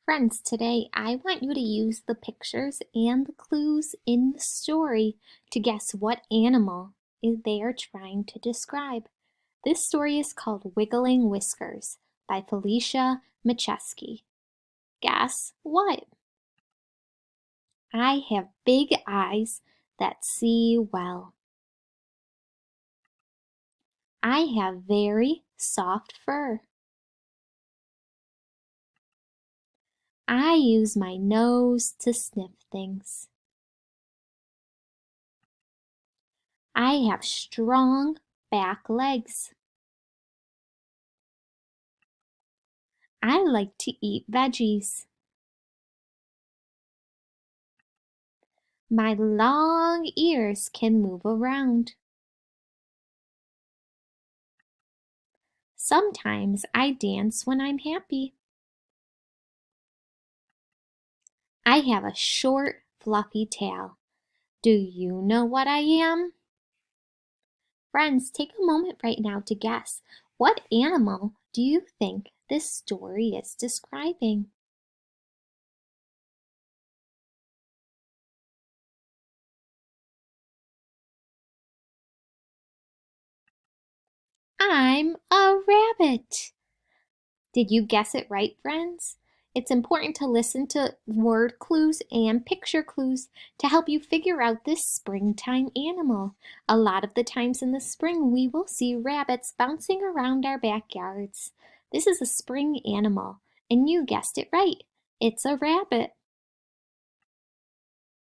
Friends, today I want you to use the pictures and the clues in the story to guess what animal they are trying to describe. This story is called Wiggling Whiskers by Felicia Macheski. Guess what? I have big eyes that see well. I have very soft fur. I use my nose to sniff things. I have strong back legs. I like to eat veggies. My long ears can move around. Sometimes I dance when I'm happy. I have a short, fluffy tail. Do you know what I am? Friends, take a moment right now to guess. What animal do you think this story is describing? I'm a rabbit. Did you guess it right, friends? It's important to listen to word clues and picture clues to help you figure out this springtime animal. A lot of the times in the spring, we will see rabbits bouncing around our backyards. This is a spring animal, and you guessed it right. It's a rabbit.